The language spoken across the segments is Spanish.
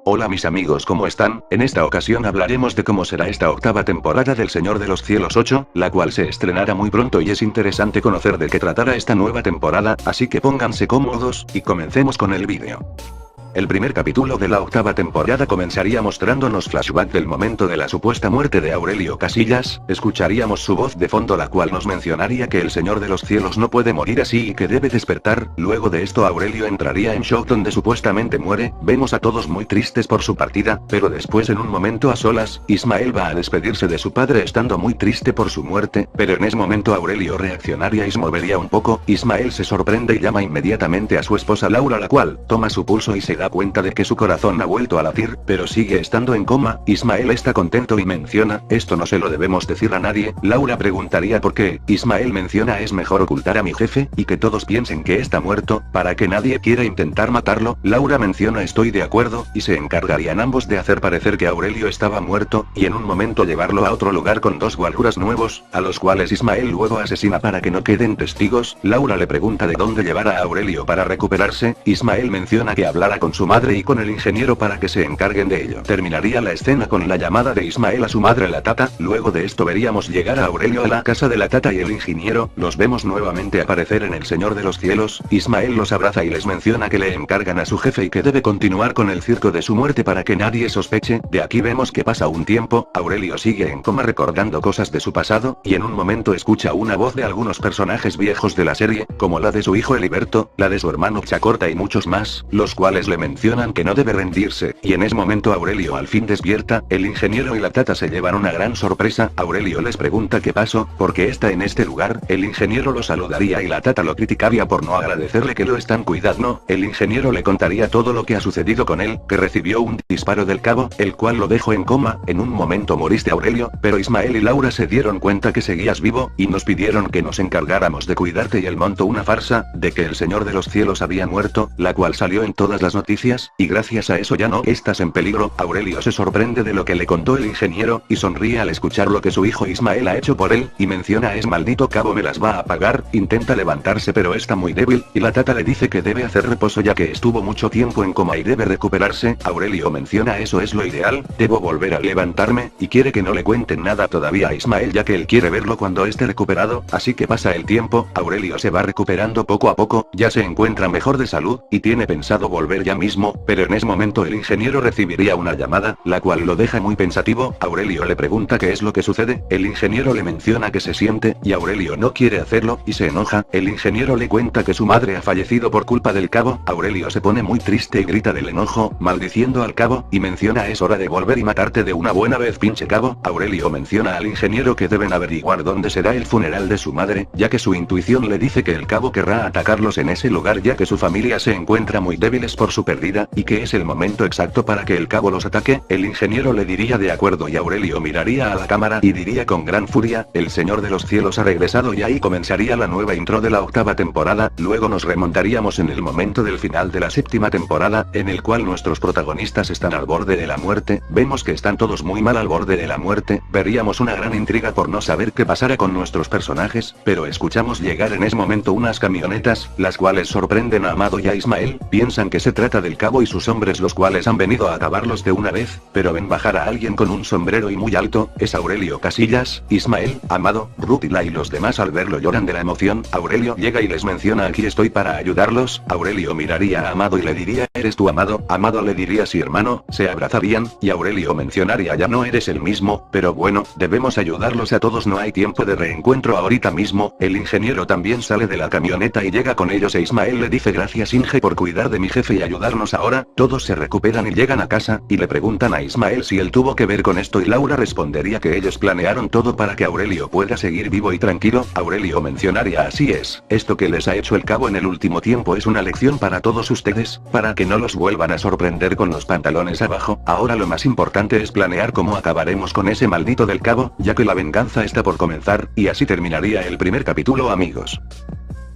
Hola mis amigos, ¿cómo están? En esta ocasión hablaremos de cómo será esta octava temporada del Señor de los Cielos 8, la cual se estrenará muy pronto y es interesante conocer de qué tratará esta nueva temporada, así que pónganse cómodos, y comencemos con el vídeo. El primer capítulo de la octava temporada comenzaría mostrándonos flashback del momento de la supuesta muerte de Aurelio Casillas, escucharíamos su voz de fondo la cual nos mencionaría que el Señor de los Cielos no puede morir así y que debe despertar, luego de esto Aurelio entraría en shock donde supuestamente muere, vemos a todos muy tristes por su partida, pero después en un momento a solas, Ismael va a despedirse de su padre estando muy triste por su muerte, pero en ese momento Aurelio reaccionaría y se movería un poco, Ismael se sorprende y llama inmediatamente a su esposa Laura la cual, toma su pulso y se da cuenta de que su corazón ha vuelto a latir, pero sigue estando en coma, Ismael está contento y menciona, esto no se lo debemos decir a nadie, Laura preguntaría por qué, Ismael menciona es mejor ocultar a mi jefe, y que todos piensen que está muerto, para que nadie quiera intentar matarlo, Laura menciona estoy de acuerdo, y se encargarían ambos de hacer parecer que Aurelio estaba muerto, y en un momento llevarlo a otro lugar con dos guaruras nuevos, a los cuales Ismael luego asesina para que no queden testigos, Laura le pregunta de dónde llevar a Aurelio para recuperarse, Ismael menciona que hablara con su madre y con el ingeniero para que se encarguen de ello. Terminaría la escena con la llamada de Ismael a su madre la Tata, luego de esto veríamos llegar a Aurelio a la casa de la Tata y el ingeniero, los vemos nuevamente aparecer en el Señor de los Cielos, Ismael los abraza y les menciona que le encargan a su jefe y que debe continuar con el circo de su muerte para que nadie sospeche, de aquí vemos que pasa un tiempo, Aurelio sigue en coma recordando cosas de su pasado, y en un momento escucha una voz de algunos personajes viejos de la serie, como la de su hijo Heriberto, la de su hermano Chacorta y muchos más, los cuales le mencionan que no debe rendirse, y en ese momento Aurelio al fin despierta, el ingeniero y la Tata se llevan una gran sorpresa, Aurelio les pregunta qué pasó, porque está en este lugar, el ingeniero lo saludaría y la Tata lo criticaría por no agradecerle que lo están cuidando, el ingeniero le contaría todo lo que ha sucedido con él, que recibió un disparo del cabo, el cual lo dejó en coma, en un momento moriste Aurelio, pero Ismael y Laura se dieron cuenta que seguías vivo, y nos pidieron que nos encargáramos de cuidarte y él montó una farsa, de que el Señor de los Cielos había muerto, la cual salió en todas las noticias, y gracias a eso ya no estás en peligro, Aurelio se sorprende de lo que le contó el ingeniero, y sonríe al escuchar lo que su hijo Ismael ha hecho por él, y menciona es maldito cabo me las va a pagar, intenta levantarse pero está muy débil, y la Tata le dice que debe hacer reposo ya que estuvo mucho tiempo en coma y debe recuperarse, Aurelio menciona eso es lo ideal, debo volver a levantarme, y quiere que no le cuenten nada todavía a Ismael ya que él quiere verlo cuando esté recuperado, así que pasa el tiempo, Aurelio se va recuperando poco a poco, ya se encuentra mejor de salud, y tiene pensado volver ya mismo, pero en ese momento el ingeniero recibiría una llamada, la cual lo deja muy pensativo, Aurelio le pregunta qué es lo que sucede, el ingeniero le menciona que se siente, y Aurelio no quiere hacerlo, y se enoja, el ingeniero le cuenta que su madre ha fallecido por culpa del cabo, Aurelio se pone muy triste y grita del enojo, maldiciendo al cabo, y menciona es hora de volver y matarte de una buena vez pinche cabo, Aurelio menciona al ingeniero que deben averiguar dónde será el funeral de su madre, ya que su intuición le dice que el cabo querrá atacarlos en ese lugar ya que su familia se encuentra muy débiles por su pérdida, y que es el momento exacto para que el cabo los ataque, el ingeniero le diría de acuerdo y Aurelio miraría a la cámara y diría con gran furia, el Señor de los Cielos ha regresado y ahí comenzaría la nueva intro de la octava temporada, luego nos remontaríamos en el momento del final de la séptima temporada, en el cual nuestros protagonistas están al borde de la muerte, vemos que están todos muy mal al borde de la muerte, veríamos una gran intriga por no saber qué pasará con nuestros personajes, pero escuchamos llegar en ese momento unas camionetas, las cuales sorprenden a Amado y a Ismael, piensan que se trata del cabo y sus hombres los cuales han venido a acabarlos de una vez, pero ven bajar a alguien con un sombrero y muy alto, es Aurelio Casillas, Ismael, Amado, Rutila y los demás al verlo lloran de la emoción, Aurelio llega y les menciona aquí estoy para ayudarlos, Aurelio miraría a Amado y le diría ¿eres tú Amado? Amado le diría sí hermano, se abrazarían, y Aurelio mencionaría ya no eres el mismo, pero bueno, debemos ayudarlos a todos no hay tiempo de reencuentro ahorita mismo, el ingeniero también sale de la camioneta y llega con ellos e Ismael le dice gracias Inge por cuidar de mi jefe y ayudarnos ahora, todos se recuperan y llegan a casa, y le preguntan a Ismael si él tuvo que ver con esto y Laura respondería que ellos planearon todo para que Aurelio pueda seguir vivo y tranquilo, Aurelio mencionaría así es, esto que les ha hecho el cabo en el último tiempo es una lección para todos ustedes, para que no los vuelvan a sorprender con los pantalones abajo, ahora lo más importante es planear cómo acabaremos con ese maldito del cabo, ya que la venganza está por comenzar, y así terminaría el primer capítulo amigos.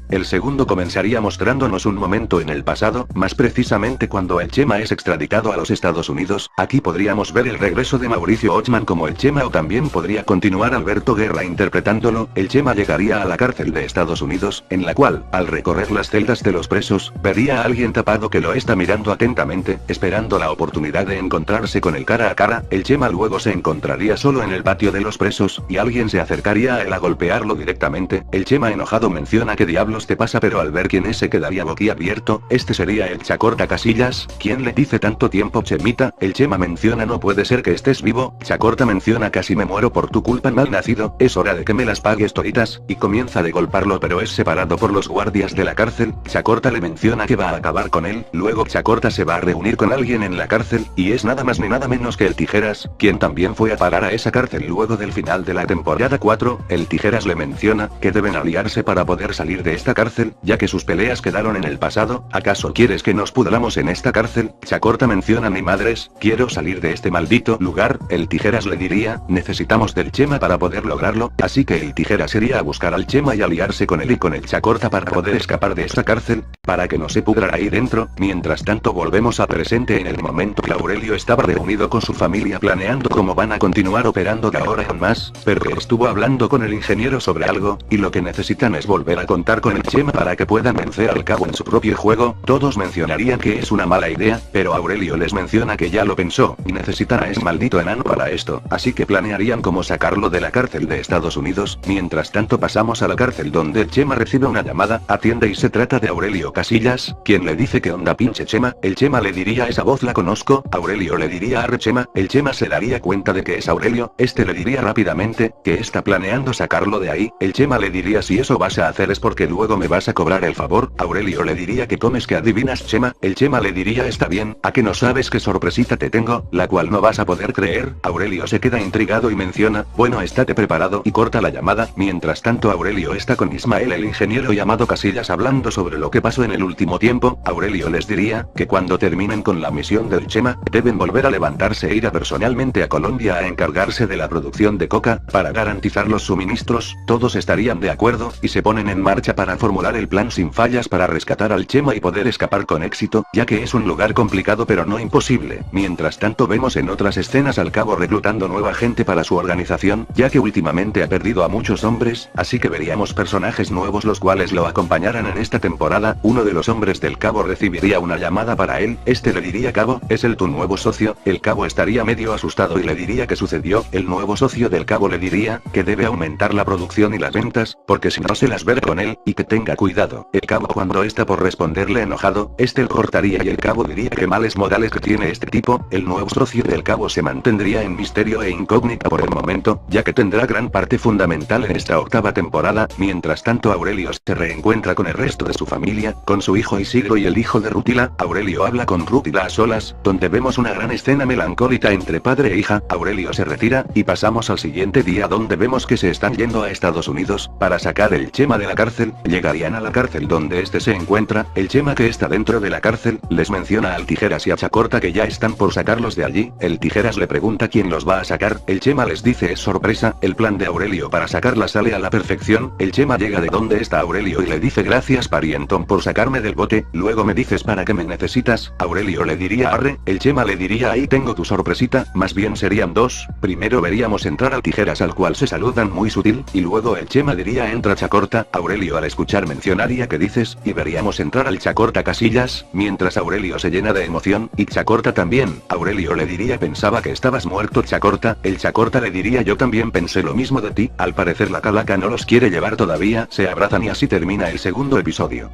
El segundo comenzaría mostrándonos un momento en el pasado, más precisamente cuando el Chema es extraditado a los Estados Unidos. Aquí podríamos ver el regreso de Mauricio Ochman como el Chema, o también podría continuar Alberto Guerra interpretándolo. El Chema llegaría a la cárcel de Estados Unidos, en la cual, al recorrer las celdas de los presos, vería a alguien tapado que lo está mirando atentamente, esperando la oportunidad de encontrarse con él cara a cara. El Chema luego se encontraría solo en el patio de los presos, y alguien se acercaría a él a golpearlo directamente. El Chema enojado menciona ¿qué diablos te pasa? Pero al ver quién es se quedaría boquiabierto. Este sería el Chacorta Casillas. ¿Quién le dice tanto tiempo, Chemita? El Chema menciona no puede ser que estés vivo. Chacorta menciona casi me muero por tu culpa, mal nacido, es hora de que me las pagues toditas, y comienza a golpearlo pero es separado por los guardias de la cárcel. Chacorta le menciona que va a acabar con él. Luego Chacorta se va a reunir con alguien en la cárcel, y es nada más ni nada menos que el Tijeras, quien también fue a parar a esa cárcel luego del final de la temporada 4. El Tijeras le menciona que deben aliarse para poder salir de esta cárcel, ya que sus peleas quedaron en el pasado. ¿Acaso quieres que nos pudramos en esta cárcel? Chacorta menciona ni madres, quiero salir de este maldito lugar. El Tijeras le diría, necesitamos del Chema para poder lograrlo, así que el Tijeras iría a buscar al Chema y aliarse con él y con el Chacorta para poder escapar de esta cárcel, para que no se pudra ahí dentro. Mientras tanto volvemos a presente en el momento que Aurelio estaba reunido con su familia planeando cómo van a continuar operando de ahora en más, pero que estuvo hablando con el ingeniero sobre algo, y lo que necesitan es volver a contar con el Chema para que puedan vencer al cabo en su propio juego. Todos mencionarían que es una mala idea, pero Aurelio les menciona que ya lo pensó, y necesitan a ese maldito enano para esto, así que planearían cómo sacarlo de la cárcel de Estados Unidos. Mientras tanto pasamos a la cárcel donde el Chema recibe una llamada, atiende y se trata de Aurelio Casillas, quien le dice que onda pinche Chema. El Chema le diría esa voz la conozco. Aurelio le diría arre Chema. El Chema se daría cuenta de que es Aurelio. Este le diría rápidamente que está planeando sacarlo de ahí. El Chema le diría si eso vas a hacer es porque luego me vas a cobrar el favor. Aurelio le diría que comes que adivinas Chema. El Chema le diría está bien, ¿a que no sabes qué sorpresita te tengo? La cual no vas a poder creer. Aurelio se queda intrigado y menciona, bueno estate preparado, y corta la llamada. Mientras tanto Aurelio está con Ismael el ingeniero llamado Casillas hablando sobre lo que pasó en el último tiempo. Aurelio les diría que cuando terminen con la misión del Chema, deben volver a levantarse e ir personalmente a Colombia a encargarse de la producción de coca, para garantizar los suministros. Todos estarían de acuerdo, y se ponen en marcha para formular el plan sin fallas para rescatar al Chema y poder escapar con éxito, ya que es un lugar complicado pero no imposible. Mientras tanto vemos en otras escenas al cabo reclutando nueva gente para su organización, ya que últimamente ha perdido a muchos hombres, así que veríamos personajes nuevos los cuales lo acompañaran en esta temporada. Uno de los hombres del cabo recibiría una llamada para él, este le diría cabo, ¿es él tu nuevo socio? El cabo estaría medio asustado y le diría qué sucedió. El nuevo socio del cabo le diría que debe aumentar la producción y las ventas, porque si no se las ver con él, y que tenga cuidado. El cabo cuando está por responderle enojado, este le cortaría y el cabo diría que males modales que tiene este tipo. El nuevo socio del cabo se mantendría en misterio e incógnita por el momento, ya que tendrá gran parte fundamental en esta octava temporada. Mientras tanto Aurelio se reencuentra con el resto de su familia, con su hijo Isidro y el hijo de Rutila. Aurelio habla con Rutila a solas, donde vemos una gran escena melancólica entre padre e hija. Aurelio se retira, y pasamos al siguiente día donde vemos que se están yendo a Estados Unidos, para sacar el Chema de la cárcel. Llegarían a la cárcel donde este se encuentra. El Chema que está dentro de la cárcel, les menciona al Tijeras y a Chacorta que ya están por sacarlos de allí. El Tijeras le pregunta quién los va a sacar. El Chema les dice es sorpresa. El plan de Aurelio para sacarla sale a la perfección. El Chema llega de donde está Aurelio y le dice gracias parientón por sacarme del bote, luego me dices para qué me necesitas. Aurelio le diría arre. El Chema le diría ahí tengo tu sorpresita, más bien serían dos. Primero veríamos entrar al Tijeras al cual se saludan muy sutil, y luego el Chema diría entra Chacorta. Aurelio al escuchar mencionaría que dices, y veríamos entrar al Chacorta Casillas, mientras Aurelio se llena de emoción, y Chacorta también. Aurelio le diría pensaba que estabas muerto Chacorta. El Chacorta le diría yo también pensé lo mismo de ti. Al parecer la calaca no los quiere llevar todavía. Se abrazan y así termina el segundo episodio.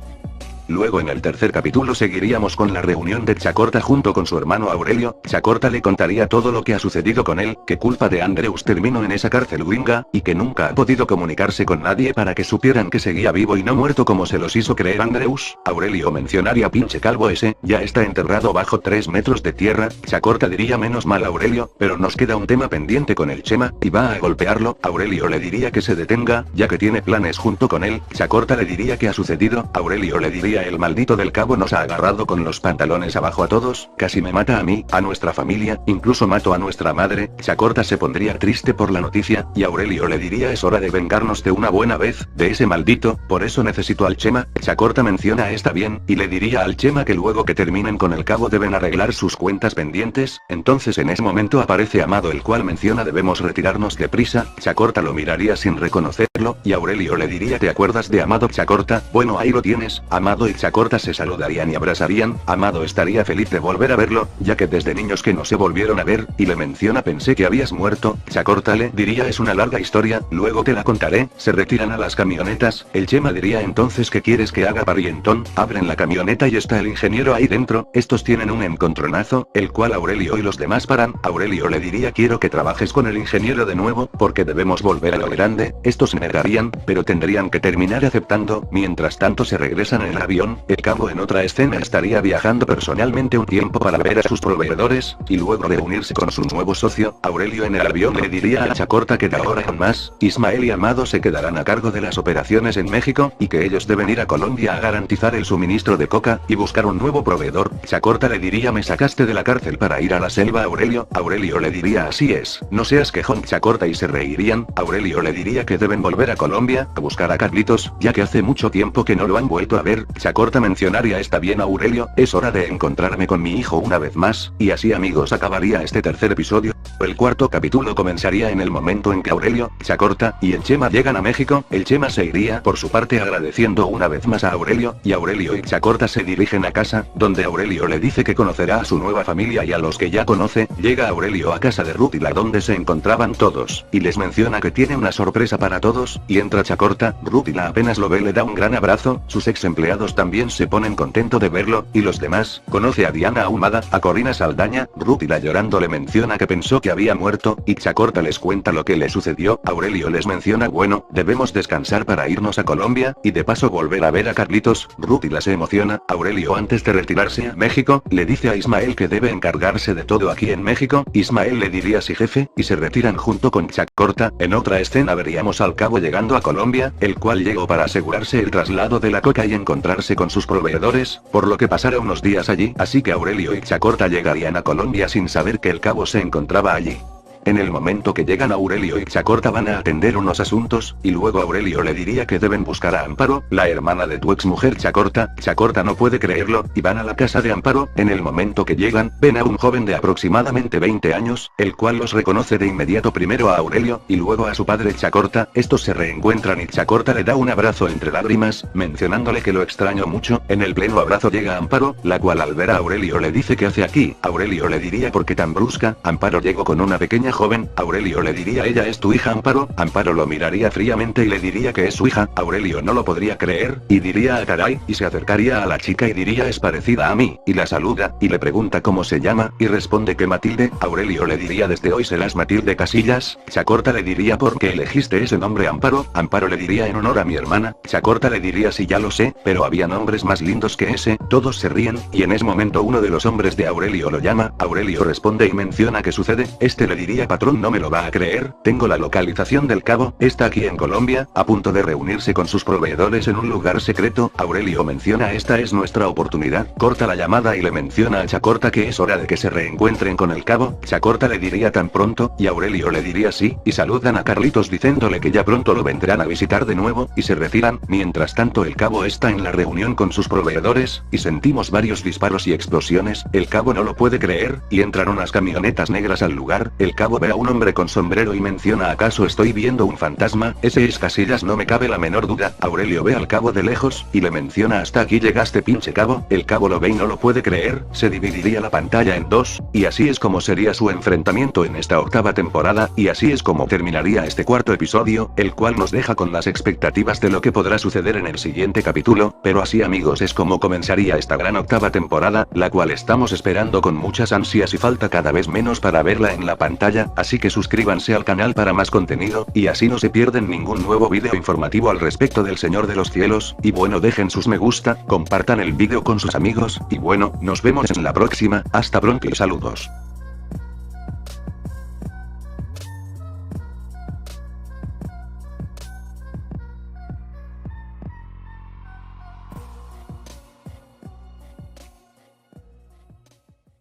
Luego en el tercer capítulo seguiríamos con la reunión de Chacorta junto con su hermano Aurelio. Chacorta le contaría todo lo que ha sucedido con él, que culpa de Andreus terminó en esa cárcel gringa, y que nunca ha podido comunicarse con nadie para que supieran que seguía vivo y no muerto como se los hizo creer Andreus. Aurelio mencionaría pinche calvo ese, ya está enterrado bajo 3 metros de tierra. Chacorta diría menos mal Aurelio, pero nos queda un tema pendiente con el Chema, y va a golpearlo. Aurelio le diría que se detenga, ya que tiene planes junto con él. Chacorta le diría que ha sucedido. Aurelio le diría diría el maldito del cabo nos ha agarrado con los pantalones abajo a todos, casi me mata a mí, a nuestra familia, incluso mato a nuestra madre. Chacorta se pondría triste por la noticia, y Aurelio le diría es hora de vengarnos de una buena vez, de ese maldito, por eso necesito al Chema. Chacorta menciona está bien, y le diría al Chema que luego que terminen con el cabo deben arreglar sus cuentas pendientes. Entonces en ese momento aparece Amado, el cual menciona debemos retirarnos deprisa. Chacorta lo miraría sin reconocerlo, y Aurelio le diría ¿te acuerdas de Amado? Chacorta, bueno ahí lo tienes. Amado y Chacorta se saludarían y abrazarían. Amado estaría feliz de volver a verlo, ya que desde niños que no se volvieron a ver, y le menciona pensé que habías muerto. Chacorta le diría es una larga historia, luego te la contaré. Se retiran a las camionetas, el Chema diría entonces ¿qué quieres que haga parientón? Abren la camioneta y está el ingeniero ahí dentro, estos tienen un encontronazo, el cual Aurelio y los demás paran. Aurelio le diría quiero que trabajes con el ingeniero de nuevo, porque debemos volver a lo grande. Estos se negarían, pero tendrían que terminar aceptando. Mientras tanto se regresan en el avión, el cabo en otra escena estaría viajando personalmente un tiempo para ver a sus proveedores, y luego reunirse con su nuevo socio. Aurelio en el avión le diría a Chacorta que de ahora en más, Ismael y Amado se quedarán a cargo de las operaciones en México, y que ellos deben ir a Colombia a garantizar el suministro de coca, y buscar un nuevo proveedor. Chacorta le diría me sacaste de la cárcel para ir a la selva Aurelio. Aurelio le diría así es, no seas quejón Chacorta y se reirían. Aurelio le diría que deben volver a Colombia, a buscar a Carlitos, ya que hace mucho tiempo que no lo han vuelto a ver. Chacorta mencionaría está bien Aurelio, es hora de encontrarme con mi hijo una vez más, y así amigos acabaría este tercer episodio. El cuarto capítulo comenzaría en el momento en que Aurelio, Chacorta y el Chema llegan a México. El Chema se iría por su parte agradeciendo una vez más a Aurelio, y Aurelio y Chacorta se dirigen a casa, donde Aurelio le dice que conocerá a su nueva familia y a los que ya conoce. Llega Aurelio a casa de Rútila donde se encontraban todos, y les menciona que tiene una sorpresa para todos, y entra Chacorta. Rútila apenas lo ve le da un gran abrazo, sus ex empleados también se ponen contento de verlo, y los demás. Conoce a Diana Ahumada, a Corina Saldaña. Rútila llorando le menciona que pensó que había muerto, y Chacorta les cuenta lo que le sucedió. Aurelio les menciona bueno, debemos descansar para irnos a Colombia, y de paso volver a ver a Carlitos. Rútila se emociona. Aurelio antes de retirarse a México, le dice a Ismael que debe encargarse de todo aquí en México. Ismael le diría sí jefe, y se retiran junto con Chacorta. En otra escena veríamos al cabo llegando a Colombia, el cual llegó para asegurarse el traslado de la coca y encontrarse con sus proveedores, por lo que pasará unos días allí, así que Aurelio y Chacorta llegarían a Colombia sin saber que el cabo se encontraba allí. En el momento que llegan Aurelio y Chacorta van a atender unos asuntos, y luego Aurelio le diría que deben buscar a Amparo, la hermana de tu ex mujer Chacorta. Chacorta no puede creerlo, y van a la casa de Amparo. En el momento que llegan, ven a un joven de aproximadamente 20 años, el cual los reconoce de inmediato primero a Aurelio, y luego a su padre Chacorta. Estos se reencuentran y Chacorta le da un abrazo entre lágrimas, mencionándole que lo extraño mucho. En el pleno abrazo llega Amparo, la cual al ver a Aurelio le dice ¿qué hace aquí? Aurelio le diría ¿por qué tan brusca? Amparo llegó con una pequeña joven. Aurelio le diría ella es tu hija Amparo. Amparo lo miraría fríamente y le diría que es su hija. Aurelio no lo podría creer, y diría a caray, y se acercaría a la chica y diría es parecida a mí, y la saluda, y le pregunta cómo se llama, y responde que Matilde. Aurelio le diría desde hoy serás Matilde Casillas. Chacorta le diría ¿por qué elegiste ese nombre Amparo? Amparo le diría en honor a mi hermana. Chacorta le diría sí ya lo sé, pero había nombres más lindos que ese. Todos se ríen, y en ese momento uno de los hombres de Aurelio lo llama. Aurelio responde y menciona qué sucede. Este le diría patrón no me lo va a creer, tengo la localización del cabo, está aquí en Colombia, a punto de reunirse con sus proveedores en un lugar secreto. Aurelio menciona esta es nuestra oportunidad, corta la llamada y le menciona a Chacorta que es hora de que se reencuentren con el cabo. Chacorta le diría tan pronto, y Aurelio le diría sí, y saludan a Carlitos diciéndole que ya pronto lo vendrán a visitar de nuevo, y se retiran. Mientras tanto el cabo está en la reunión con sus proveedores, y sentimos varios disparos y explosiones. El cabo no lo puede creer, y entran unas camionetas negras al lugar. El cabo ve a un hombre con sombrero y menciona ¿acaso estoy viendo un fantasma? Ese es Casillas, no me cabe la menor duda. Aurelio ve al cabo de lejos, y le menciona hasta aquí llegaste pinche cabo. El cabo lo ve y no lo puede creer, se dividiría la pantalla en dos, y así es como sería su enfrentamiento en esta octava temporada, y así es como terminaría este cuarto episodio, el cual nos deja con las expectativas de lo que podrá suceder en el siguiente capítulo. Pero así amigos es como comenzaría esta gran octava temporada, la cual estamos esperando con muchas ansias y falta cada vez menos para verla en la pantalla, así que suscríbanse al canal para más contenido, y así no se pierden ningún nuevo vídeo informativo al respecto del Señor de los Cielos. Y bueno, dejen sus me gusta, compartan el vídeo con sus amigos, y bueno, nos vemos en la próxima, hasta pronto y saludos.